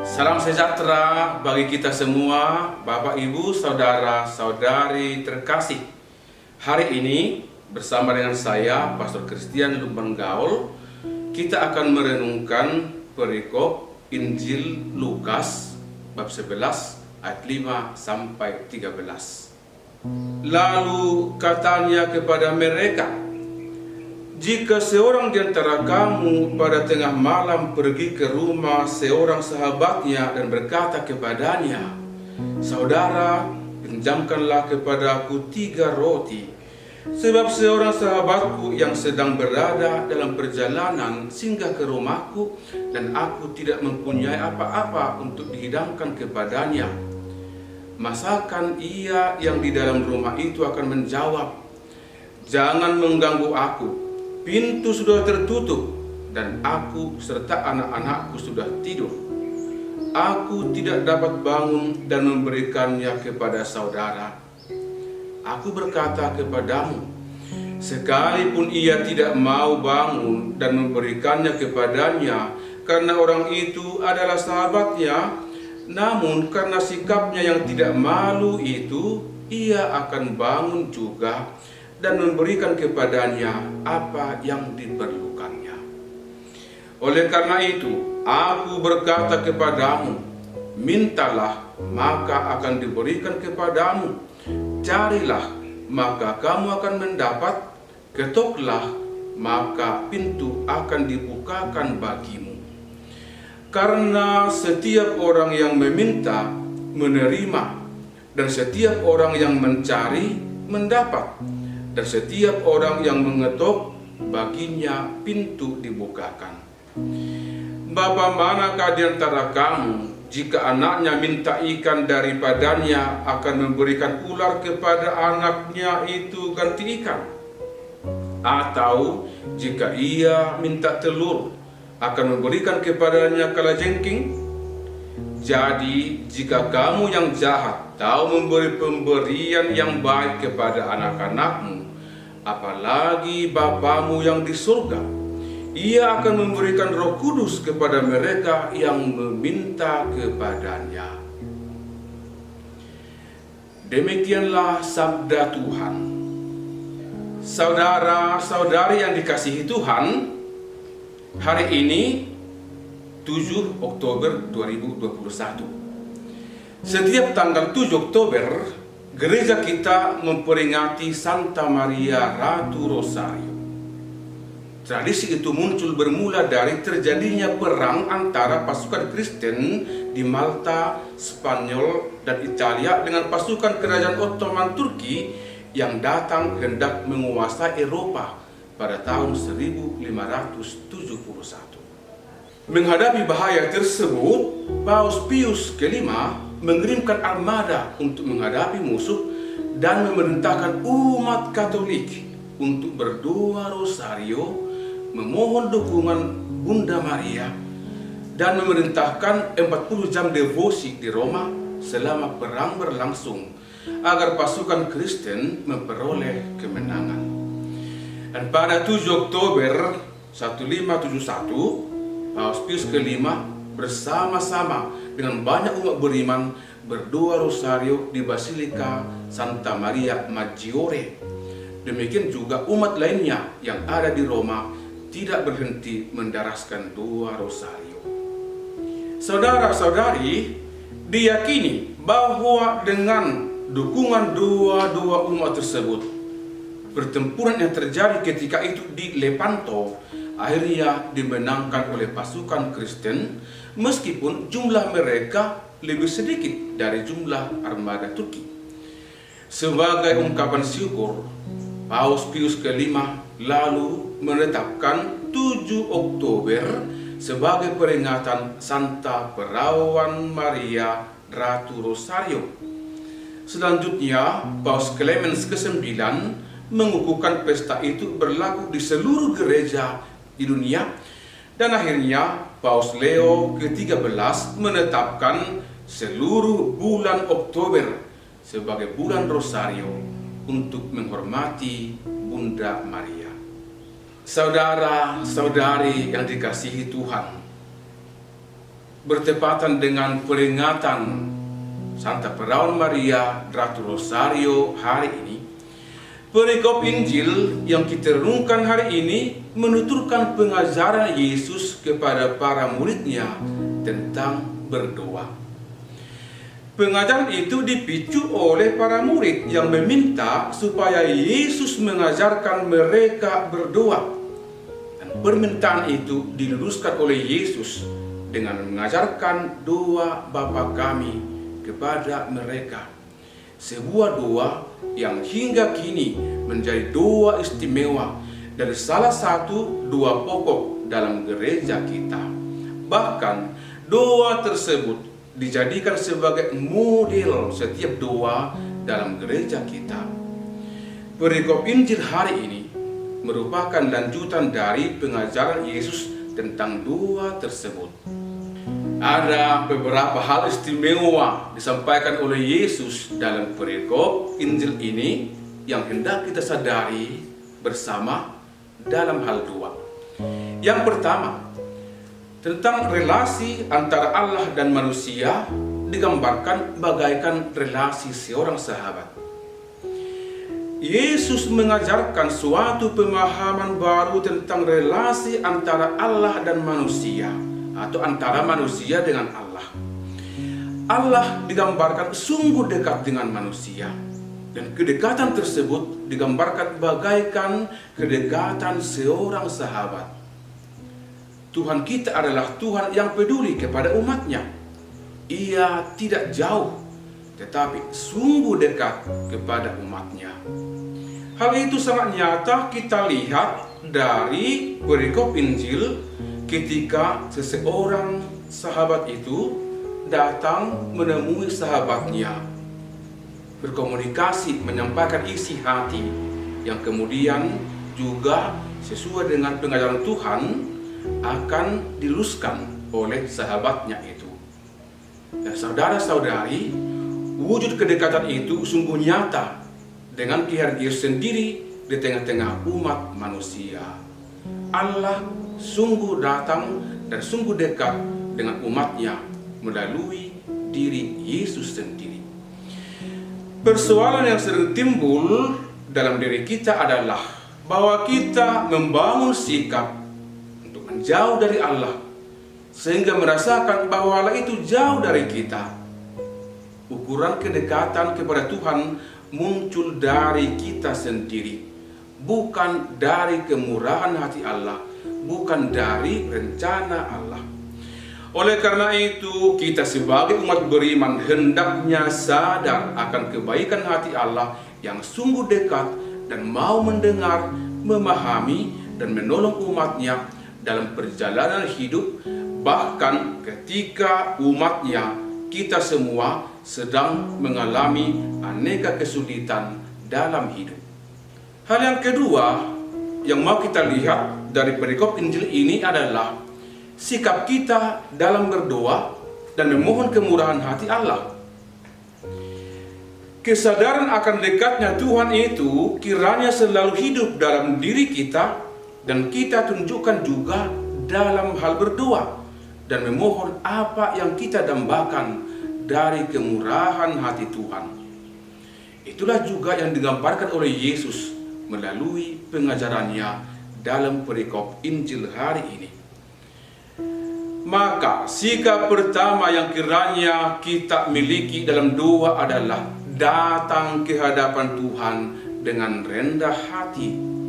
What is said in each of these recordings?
Salam sejahtera bagi kita semua, Bapak, Ibu, Saudara-saudari terkasih. Hari ini bersama dengan saya, Pastor Christian Lumban Gaul, kita akan merenungkan perikop Injil Lukas bab 11 ayat 5 sampai 13. Lalu katanya kepada mereka, jika seorang di antara kamu pada tengah malam pergi ke rumah seorang sahabatnya dan berkata kepadanya, "Saudara, pinjamkanlah kepadaku 3 roti, sebab seorang sahabatku yang sedang berada dalam perjalanan singgah ke rumahku dan aku tidak mempunyai apa-apa untuk dihidangkan kepadanya." Masakan ia yang di dalam rumah itu akan menjawab, "Jangan mengganggu aku. Pintu sudah tertutup dan aku serta anak-anakku sudah tidur. Aku tidak dapat bangun dan memberikannya kepada saudara. Aku berkata kepadamu, sekalipun ia tidak mau bangun dan memberikannya kepadanya, karena orang itu adalah sahabatnya, namun karena sikapnya yang tidak malu itu, ia akan bangun juga dan memberikan kepadanya apa yang diperlukannya. Oleh karena itu, aku berkata kepadamu, mintalah, maka akan diberikan kepadamu. Carilah, maka kamu akan mendapat. Ketoklah, maka pintu akan dibukakan bagimu. Karena setiap orang yang meminta, menerima, dan setiap orang yang mencari, mendapat. Dan setiap orang yang mengetuk, baginya pintu dibukakan. Bapa manakah di antara kamu, jika anaknya minta ikan daripadanya, akan memberikan ular kepada anaknya itu ganti ikan? Atau jika ia minta telur, akan memberikan kepadanya kalajengking? Jadi, jika kamu yang jahat tahu memberi pemberian yang baik kepada anak-anakmu, apalagi Bapamu yang di surga, ia akan memberikan Roh Kudus kepada mereka yang meminta kepadanya. Demikianlah sabda Tuhan. Saudara-saudari yang dikasihi Tuhan, hari ini 7 Oktober 2021. Setiap tanggal 7 Oktober, gereja kita memperingati Santa Maria Ratu Rosario. Tradisi itu muncul bermula dari terjadinya perang antara pasukan Kristen di Malta, Spanyol, dan Italia dengan pasukan kerajaan Ottoman Turki yang datang hendak menguasai Eropa pada tahun 1571. Menghadapi bahaya tersebut, Paus Pius kelima mengirimkan armada untuk menghadapi musuh dan memerintahkan umat Katolik untuk berdoa rosario, memohon dukungan Bunda Maria, dan memerintahkan 40 jam devosi di Roma selama perang berlangsung agar pasukan Kristen memperoleh kemenangan. Dan pada 7 Oktober 1571, Paus Pius kelima bersama-sama dengan banyak umat beriman berdoa rosario di Basilika Santa Maria Maggiore. Demikian juga umat lainnya yang ada di Roma tidak berhenti mendaraskan doa rosario. Saudara-saudari, diyakini bahwa dengan dukungan doa-doa umat tersebut, pertempuran yang terjadi ketika itu di Lepanto akhirnya dimenangkan oleh pasukan Kristen, meskipun jumlah mereka lebih sedikit dari jumlah armada Turki. Sebagai ungkapan syukur, Paus Pius kelima lalu menetapkan 7 Oktober sebagai peringatan Santa Perawan Maria Ratu Rosario. Selanjutnya, Paus Clemens ke-9 mengukuhkan pesta itu berlaku di seluruh gereja di dunia, dan akhirnya Paus Leo ke-13 menetapkan seluruh bulan Oktober sebagai bulan Rosario untuk menghormati Bunda Maria. Saudara-saudari yang dikasihi Tuhan, bertepatan dengan peringatan Santa Perawan Maria Ratu Rosario hari ini, perikop Injil yang kita renungkan hari ini menuturkan pengajaran Yesus kepada para muridnya tentang berdoa. Pengajaran itu dipicu oleh para murid yang meminta supaya Yesus mengajarkan mereka berdoa. Dan permintaan itu diluruskan oleh Yesus dengan mengajarkan doa Bapa kami kepada mereka. Sebuah doa yang hingga kini menjadi doa istimewa dan salah satu doa pokok dalam gereja kita. Bahkan doa tersebut dijadikan sebagai model setiap doa dalam gereja kita. Perikop Injil hari ini merupakan lanjutan dari pengajaran Yesus tentang doa tersebut. Ada beberapa hal istimewa disampaikan oleh Yesus dalam perikop Injil ini yang hendak kita sadari bersama dalam hal doa. Yang pertama, tentang relasi antara Allah dan manusia digambarkan bagaikan relasi seorang sahabat. Yesus mengajarkan suatu pemahaman baru tentang relasi antara Allah dan manusia, atau antara manusia dengan Allah. Allah digambarkan sungguh dekat dengan manusia, dan kedekatan tersebut digambarkan bagaikan kedekatan seorang sahabat. Tuhan kita adalah Tuhan yang peduli kepada umatnya. Ia tidak jauh, tetapi sungguh dekat kepada umatnya. Hal itu sangat nyata kita lihat dari perikop Injil ketika seseorang sahabat itu datang menemui sahabatnya, berkomunikasi, menyampaikan isi hati yang kemudian juga sesuai dengan pengajaran Tuhan akan diluruskan oleh sahabatnya itu. Dan saudara-saudari, wujud kedekatan itu sungguh nyata dengan kehadiran Yesus sendiri di tengah-tengah umat manusia. Allah sungguh datang dan sungguh dekat dengan umatnya melalui diri Yesus sendiri. Persoalan yang sering timbul dalam diri kita adalah bahwa kita membangun sikap jauh dari Allah, sehingga merasakan bahwa Allah itu jauh dari kita. Ukuran kedekatan kepada Tuhan muncul dari kita sendiri, bukan dari kemurahan hati Allah, bukan dari rencana Allah. Oleh karena itu, kita sebagai umat beriman hendaknya sadar akan kebaikan hati Allah yang sungguh dekat dan mau mendengar, memahami, dan menolong umatnya dalam perjalanan hidup, bahkan ketika umatnya, kita semua sedang mengalami aneka kesulitan dalam hidup. Hal yang kedua yang mau kita lihat dari perikop Injil ini adalah sikap kita dalam berdoa dan memohon kemurahan hati Allah. Kesadaran akan dekatnya Tuhan itu kiranya selalu hidup dalam diri kita, dan kita tunjukkan juga dalam hal berdoa dan memohon apa yang kita dambakan dari kemurahan hati Tuhan. Itulah juga yang digambarkan oleh Yesus melalui pengajarannya dalam perikop Injil hari ini. Maka sikap pertama yang kiranya kita miliki dalam doa adalah datang ke hadapan Tuhan dengan rendah hati.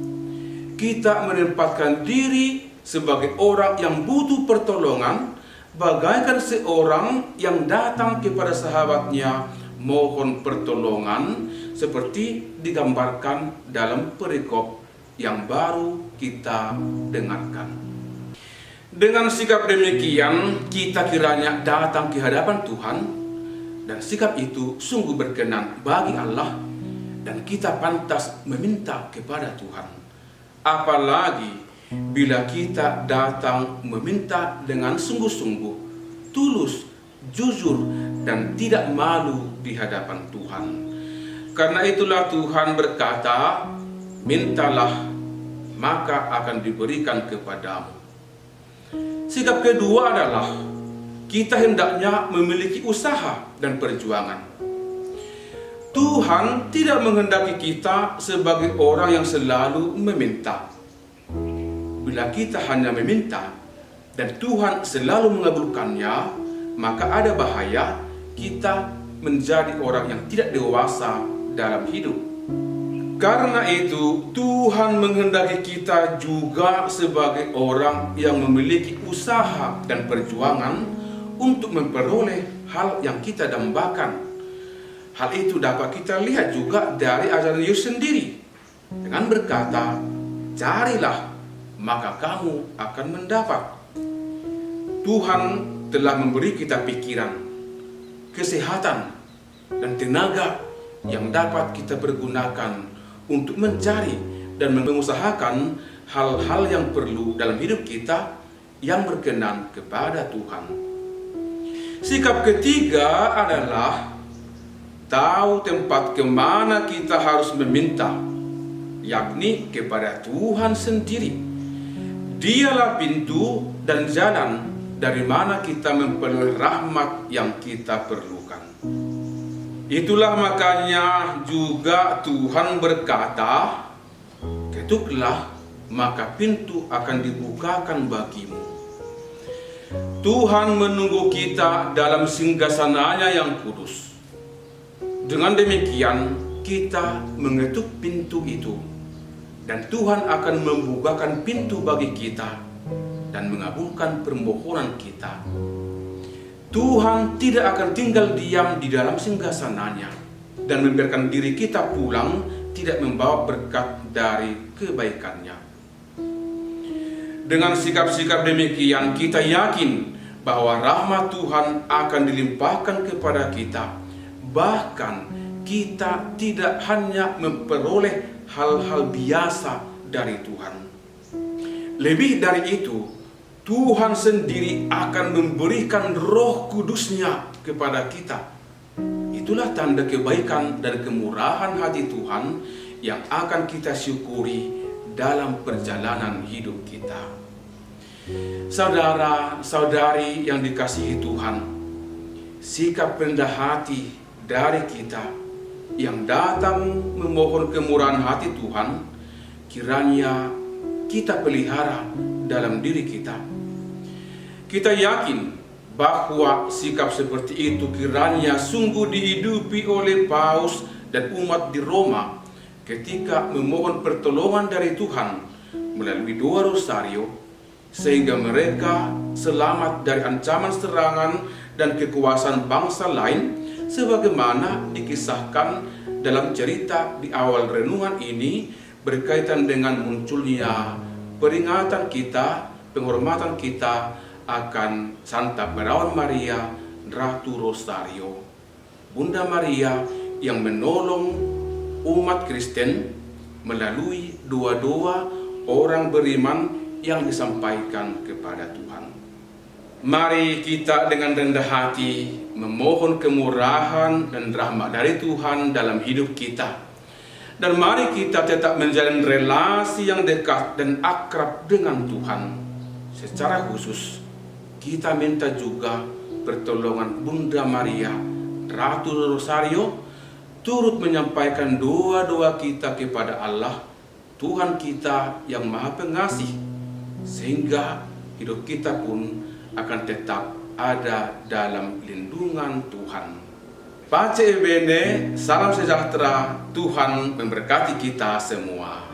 Kita menempatkan diri sebagai orang yang butuh pertolongan, bagaikan seorang yang datang kepada sahabatnya mohon pertolongan, seperti digambarkan dalam perikop yang baru kita dengarkan. Dengan sikap demikian, kita kiranya datang ke hadapan Tuhan, dan sikap itu sungguh berkenan bagi Allah, dan kita pantas meminta kepada Tuhan. Apalagi bila kita datang meminta dengan sungguh-sungguh, tulus, jujur, dan tidak malu di hadapan Tuhan. Karena itulah Tuhan berkata, mintalah maka akan diberikan kepadamu. Sikap kedua adalah kita hendaknya memiliki usaha dan perjuangan. Tuhan tidak menghendaki kita sebagai orang yang selalu meminta. Bila kita hanya meminta dan Tuhan selalu mengabulkannya, maka ada bahaya kita menjadi orang yang tidak dewasa dalam hidup. Karena itu, Tuhan menghendaki kita juga sebagai orang yang memiliki usaha dan perjuangan untuk memperoleh hal yang kita dambakan. Hal itu dapat kita lihat juga dari ajaran Yesus sendiri dengan berkata, "Carilah, maka kamu akan mendapat." Tuhan telah memberi kita pikiran, kesehatan, dan tenaga yang dapat kita pergunakan untuk mencari dan mengusahakan hal-hal yang perlu dalam hidup kita yang berkenan kepada Tuhan. Sikap ketiga adalah tahu tempat kemana kita harus meminta, yakni kepada Tuhan sendiri. Dialah pintu dan jalan dari mana kita memperoleh rahmat yang kita perlukan. Itulah makanya juga Tuhan berkata, "Ketuklah, maka pintu akan dibukakan bagimu." Tuhan menunggu kita dalam singgasananya yang kudus. Dengan demikian, kita mengetuk pintu itu, dan Tuhan akan membukakan pintu bagi kita dan mengabulkan permohonan kita. Tuhan tidak akan tinggal diam di dalam singgasananya dan membiarkan diri kita pulang tidak membawa berkat dari kebaikannya. Dengan sikap-sikap demikian, kita yakin bahwa rahmat Tuhan akan dilimpahkan kepada kita. Bahkan kita tidak hanya memperoleh hal-hal biasa dari Tuhan. Lebih dari itu, Tuhan sendiri akan memberikan Roh Kudus-Nya kepada kita. Itulah tanda kebaikan dan kemurahan hati Tuhan yang akan kita syukuri dalam perjalanan hidup kita. Saudara-saudari yang dikasihi Tuhan, sikap rendah hati dari kita yang datang memohon kemurahan hati Tuhan, kiranya kita pelihara dalam diri kita. Kita yakin bahwa sikap seperti itu kiranya sungguh dihidupi oleh Paus dan umat di Roma ketika memohon pertolongan dari Tuhan melalui doa rosario, sehingga mereka selamat dari ancaman serangan dan kekuasaan bangsa lain, sebagaimana dikisahkan dalam cerita di awal renungan ini berkaitan dengan munculnya peringatan kita, penghormatan kita akan Santa Perawan Maria, Ratu Rosario, Bunda Maria yang menolong umat Kristen melalui doa-doa orang beriman yang disampaikan kepada Tuhan. Mari kita dengan rendah hati memohon kemurahan dan rahmat dari Tuhan dalam hidup kita. Dan mari kita tetap menjalin relasi yang dekat dan akrab dengan Tuhan. Secara khusus, kita minta juga pertolongan Bunda Maria, Ratu Rosario, turut menyampaikan doa-doa kita kepada Allah, Tuhan kita yang Maha Pengasih, sehingga hidup kita pun akan tetap ada dalam lindungan Tuhan. Pace e bene, salam sejahtera, Tuhan memberkati kita semua.